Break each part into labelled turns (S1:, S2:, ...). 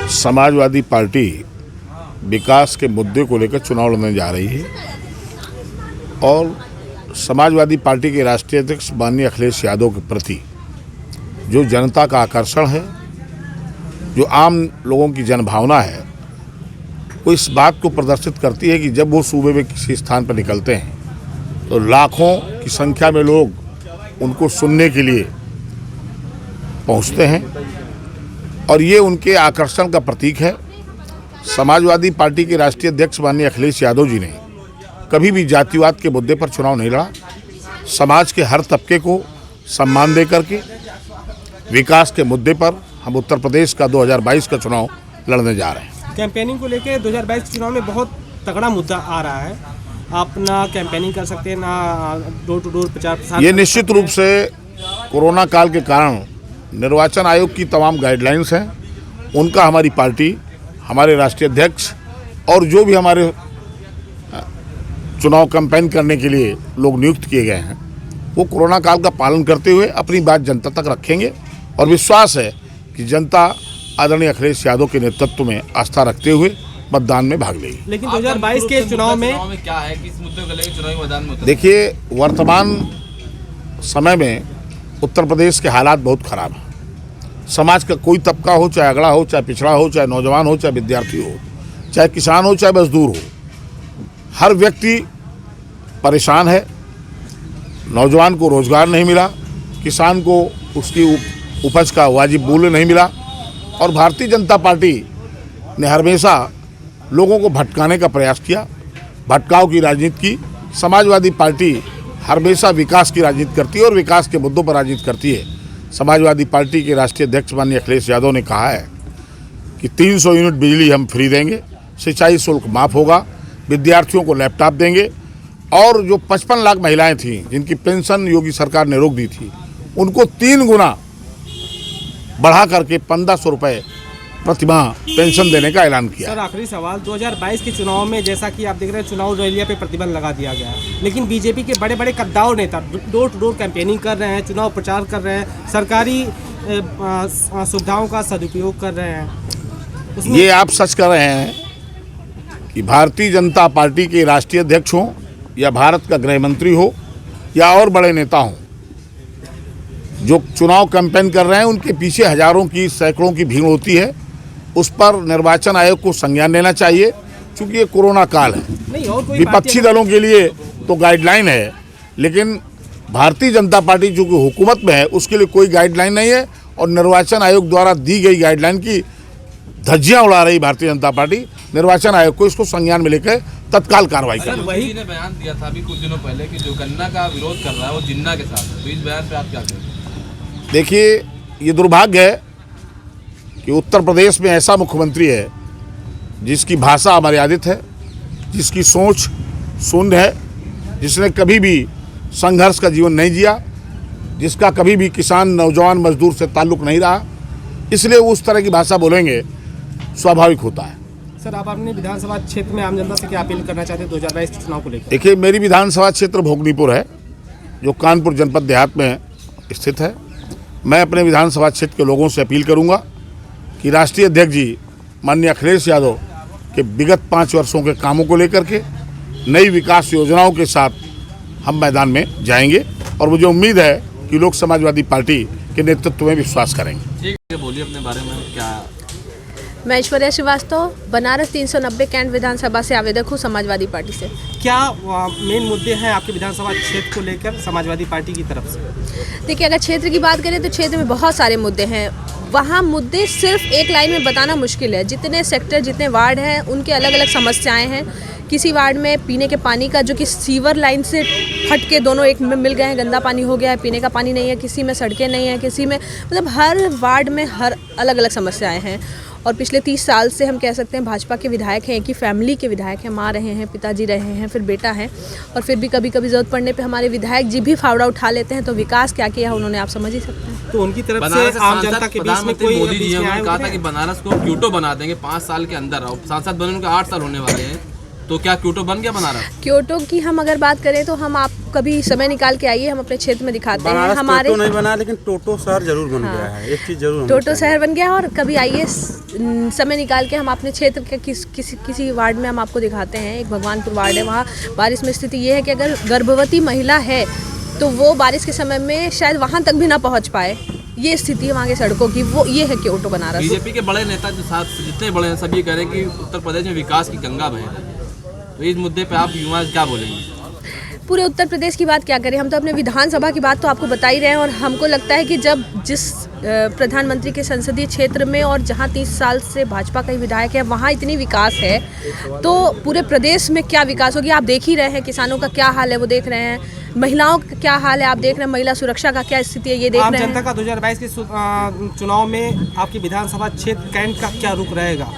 S1: Samajwadi party विकास के मुद्दे को लेकर चुनाव लड़ने जा रही है और समाजवादी पार्टी के राष्ट्रीय अध्यक्ष माननीय अखिलेश यादव के प्रति जो जनता का आकर्षण है, जो आम लोगों की जनभावना है, वो इस बात को प्रदर्शित करती है कि जब वो सूबे में किसी स्थान पर निकलते हैं तो लाखों की संख्या में लोग उनको सुनने के लिए पहुंचते हैं और ये उनके आकर्षण का प्रतीक है। समाजवादी पार्टी के राष्ट्रीय अध्यक्ष माननीय अखिलेश यादव जी ने कभी भी जातिवाद के मुद्दे पर चुनाव नहीं लड़ा। समाज के हर तबके को सम्मान दे करके विकास के मुद्दे पर हम उत्तर प्रदेश का 2022 का चुनाव लड़ने जा रहे हैं।
S2: कैंपेनिंग को लेकर 2022 के चुनाव में बहुत तगड़ा मुद्दा आ रहा है। आप ना कैंपेनिंग कर सकते हैं, ना डोर टू डोर प्रचार प्रसार।
S1: ये निश्चित रूप से कोरोना काल के कारण निर्वाचन आयोग की तमाम गाइडलाइंस हैं, उनका हमारी पार्टी, हमारे राष्ट्रीय अध्यक्ष और जो भी हमारे चुनाव कैंपेन करने के लिए लोग नियुक्त किए गए हैं, वो कोरोना काल का पालन करते हुए अपनी बात जनता तक रखेंगे और विश्वास है कि जनता आदरणीय अखिलेश यादव के नेतृत्व में आस्था रखते हुए मतदान में भाग लेगी।
S2: लेकिन 2022 के चुनाव में
S3: क्या है, किस मुद्दे को लेकर चुनावी मैदान में उतरे?
S1: देखिए, वर्तमान समय में उत्तर प्रदेश के हालात बहुत खराब हैं। समाज का कोई तबका हो, चाहे अगड़ा हो, चाहे पिछड़ा हो, चाहे नौजवान हो, चाहे विद्यार्थी हो, चाहे किसान हो, चाहे मजदूर हो, हर व्यक्ति परेशान है। नौजवान को रोजगार नहीं मिला, किसान को उसकी उपज का वाजिब मूल्य नहीं मिला और भारतीय जनता पार्टी ने हमेशा लोगों को भटकाने का प्रयास किया, भटकाव की राजनीति की। समाजवादी पार्टी हमेशा विकास की राजनीति करती है और विकास के मुद्दों पर राजनीति करती है। समाजवादी पार्टी के राष्ट्रीय अध्यक्ष माननीय अखिलेश यादव ने कहा है कि 300 यूनिट बिजली हम फ्री देंगे, सिंचाई शुल्क माफ़ होगा, विद्यार्थियों को लैपटॉप देंगे और जो 55 लाख महिलाएं थीं जिनकी पेंशन योगी सरकार ने रोक दी थी, उनको 3 गुना बढ़ा करके 1500 रुपये प्रतिमाह पेंशन देने का ऐलान किया।
S2: सर, आखिरी सवाल, 2022 के चुनाव में जैसा कि आप देख रहे हैं चुनाव रैलियों पे प्रतिबंध लगा दिया गया है, लेकिन बीजेपी के बड़े बड़े कद्दावर नेता डोर टू डोर कैंपेनिंग कर रहे हैं, चुनाव प्रचार कर रहे हैं, सरकारी सुविधाओं का सदुपयोग कर रहे हैं।
S1: ये आप सच कर रहे हैं कि भारतीय जनता पार्टी के राष्ट्रीय अध्यक्ष हों या भारत का गृह मंत्री हो या और बड़े नेता हों, जो चुनाव कैंपेन कर रहे हैं उनके पीछे हजारों की, सैकड़ों की भीड़ होती है। उस पर निर्वाचन आयोग को संज्ञान लेना चाहिए, क्योंकि ये कोरोना काल है। विपक्षी दलों के लिए तो गाइडलाइन है, लेकिन भारतीय जनता पार्टी जो कि हुकूमत में है उसके लिए कोई गाइडलाइन नहीं है और निर्वाचन आयोग द्वारा दी गई गाइडलाइन की धज्जियां उड़ा रही भारतीय जनता पार्टी। निर्वाचन आयोग को इसको संज्ञान में लेकर तत्काल कार्रवाई करें।
S3: वही ने बयान दिया था अभी कुछ दिनों पहले कि जो गन्ना का विरोध कर रहा है वो जिन्ना के साथ है, तो इस बयान पे आप क्या कहेंगे?
S1: देखिए, ये दुर्भाग्य है कि उत्तर प्रदेश में ऐसा मुख्यमंत्री है जिसकी भाषा अमर्यादित है, जिसकी सोच शून्य है, जिसने कभी भी संघर्ष का जीवन नहीं जिया, जिसका कभी भी किसान, नौजवान, मजदूर से ताल्लुक नहीं रहा, इसलिए वो उस तरह की भाषा बोलेंगे स्वाभाविक होता है।
S2: सर, आप अपने विधानसभा क्षेत्र में आम जनता से क्या अपील करना चाहते हैं 2022 चुनाव को लेकर?
S1: देखिए, मेरी विधानसभा क्षेत्र भोगनीपुर है, जो कानपुर जनपद देहात में स्थित है। मैं अपने विधानसभा क्षेत्र के लोगों से अपील करूंगा कि राष्ट्रीय अध्यक्ष जी माननीय अखिलेश यादव के विगत 5 वर्षों के कामों को लेकर के नई विकास योजनाओं के साथ हम मैदान में जाएंगे और मुझे उम्मीद है कि लोग समाजवादी पार्टी के नेतृत्व में विश्वास करेंगे।
S3: ठीक है, बोलिए अपने बारे में क्या?
S4: मैं ऐश्वर्या श्रीवास्तव, बनारस 390 कैंट विधानसभा से आवेदक हूँ समाजवादी पार्टी से।
S2: क्या मेन मुद्दे हैं आपके विधानसभा क्षेत्र को लेकर समाजवादी पार्टी की तरफ से?
S4: देखिए, अगर क्षेत्र की बात करें तो क्षेत्र में बहुत सारे मुद्दे हैं। वहाँ मुद्दे सिर्फ एक लाइन में बताना मुश्किल है। जितने सेक्टर, जितने वार्ड हैं, उनके अलग अलग समस्याएं हैं। किसी वार्ड में पीने के पानी का, जो कि सीवर लाइन से फट के दोनों एक में मिल गए हैं, गंदा पानी हो गया है, पीने का पानी नहीं है, किसी में सड़कें नहीं हैं, किसी में, मतलब हर वार्ड में हर अलग अलग समस्याएं हैं। और पिछले 30 साल से हम कह सकते हैं भाजपा के विधायक हैं, एक ही फैमिली के विधायक हैं, माँ रहे हैं, पिताजी रहे हैं, फिर बेटा है, और फिर भी कभी कभी ज़रूरत पड़ने पे हमारे विधायक जी भी फावड़ा उठा लेते हैं। तो विकास क्या किया है उन्होंने, आप समझ ही सकते हैं।
S2: तो उनकी तरफ से आम जनता के बीच में कोई
S3: मोदी जी ने कहा था कि बनारस को क्यूटो बना देंगे 5 साल के अंदर। सांसद बनने के 8 साल होने वाले हैं, तो क्या क्योटो बन गया बनारस?
S4: क्योटो की हम अगर बात करें तो हम आप कभी समय निकाल के आइए, हम अपने क्षेत्र में दिखाते हैं।
S5: बनारस
S4: हमारे
S5: टोटो नहीं बना, लेकिन टोटो शहर जरूर बन गया है। एक चीज़ जरूर होनी
S4: टोटो
S5: चाहिए।
S4: शहर बन गया है, और कभी आइए समय निकाल के हम अपने क्षेत्र के किसी वार्ड में हम आपको दिखाते हैं। एक भगवानपुर वार्ड है, वहाँ बारिश में स्थिति ये है कि अगर गर्भवती महिला है तो वो बारिश के समय में शायद वहाँ तक भी ना पहुँच पाए। ये स्थिति है वहाँ के सड़कों की, वो ये है क्योटो बनारस।
S3: बीजेपी के बड़े नेता जो साथ जितने बड़े हैं सभी कह रहे हैं कि उत्तर प्रदेश में विकास की गंगा बहे रही है। तो इस मुद्दे पे आप युवा क्या बोलेंगे?
S4: पूरे उत्तर प्रदेश की बात क्या करें, हम तो अपने विधानसभा की बात तो आपको बता ही रहे हैं। और हमको लगता है कि जब जिस प्रधानमंत्री के संसदीय क्षेत्र में और जहां 30 साल से भाजपा का ही विधायक है वहां इतनी विकास है, तो पूरे प्रदेश में क्या विकास होगी आप देख ही रहे हैं। किसानों का क्या हाल है वो देख रहे हैं, महिलाओं का क्या हाल है आप देख रहे हैं, महिला सुरक्षा का क्या स्थिति है ये देख
S2: आम
S4: रहे
S2: जनता
S4: हैं।
S2: का 2022 के चुनाव में आपकी विधानसभा क्षेत्र कैंट का क्या रुख रहेगा?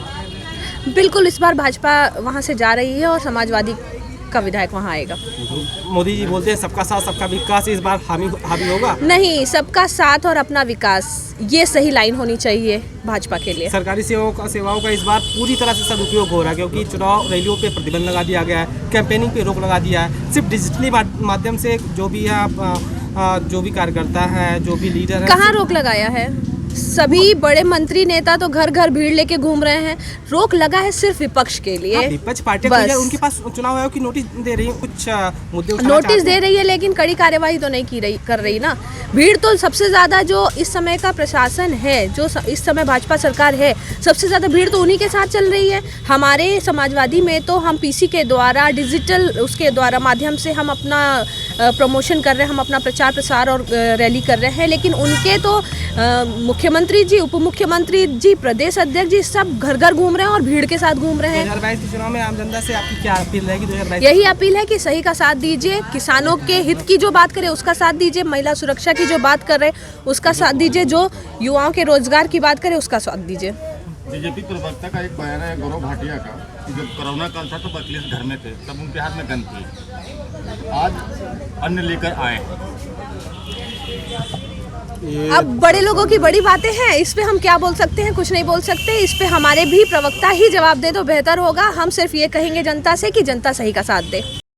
S4: बिल्कुल इस बार भाजपा वहाँ से जा रही है और समाजवादी का विधायक वहाँ आएगा।
S2: मोदी जी बोलते हैं सबका साथ सबका विकास, इस बार हावी होगा?
S4: नहीं, सबका साथ और अपना विकास, ये सही लाइन होनी चाहिए भाजपा के लिए।
S2: सरकारी सेवाओं का इस बार पूरी तरह से सदुपयोग हो रहा है, क्योंकि चुनाव रैलियों पे प्रतिबंध लगा दिया गया है, कैंपेनिंग पे रोक लगा दिया है। सिर्फ डिजिटली माध्यम से जो भी जो भी कार्यकर्ता है, जो भी लीडर है,
S4: कहाँ रोक लगाया है? सभी बड़े मंत्री नेता तो घर घर भीड़ लेके घूम रहे हैं। रोक लगा है सिर्फ विपक्ष के लिए।
S2: विपक्ष पार्टी
S4: बस।
S2: उनके पास चुनाव आयोग की नोटिस दे रही है, कुछ मुद्दे उठाना
S4: नोटिस
S2: चाहते
S4: दे
S2: हैं।
S4: रही है लेकिन कड़ी कार्यवाही तो नहीं कर रही ना। भीड़ तो सबसे ज़्यादा जो इस समय का प्रशासन है, जो इस समय भाजपा सरकार है, सबसे ज़्यादा भीड़ तो उन्हीं के साथ चल रही है। हमारे समाजवादी में तो हम पीसी के द्वारा डिजिटल उसके द्वारा माध्यम से हम अपना प्रमोशन कर रहे हैं, हम अपना प्रचार प्रसार और रैली कर रहे हैं। लेकिन उनके तो मुख्यमंत्री जी, उप मुख्यमंत्री जी, प्रदेश अध्यक्ष जी सब घर घर घूम रहे हैं और भीड़ के साथ घूम रहे हैं।
S2: 2022 के चुनाव में आम जनता से आपकी क्या अपील रहेगी? 2022
S4: यही अपील है कि सही का साथ दीजिए, किसानों के हित की जो बात करें उसका साथ दीजिए, महिला सुरक्षा की जो बात कर रहे हैं उसका साथ दीजिए, जो युवाओं के रोजगार की बात करें उसका साथ दीजिए।
S6: बीजेपी प्रवक्ता का एक बयान है गौरव भाटिया का कि जब कोरोना काल था तो अखिलेश घर में थे, तब उनके हाथ में गन थी, आज अन्य लेकर आए।
S4: अब बड़े लोगों की बड़ी बातें हैं, इस पे हम क्या बोल सकते हैं? कुछ नहीं बोल सकते। इस पे हमारे भी प्रवक्ता ही जवाब दे तो बेहतर होगा। हम सिर्फ ये कहेंगे जनता से कि जनता सही का साथ दे।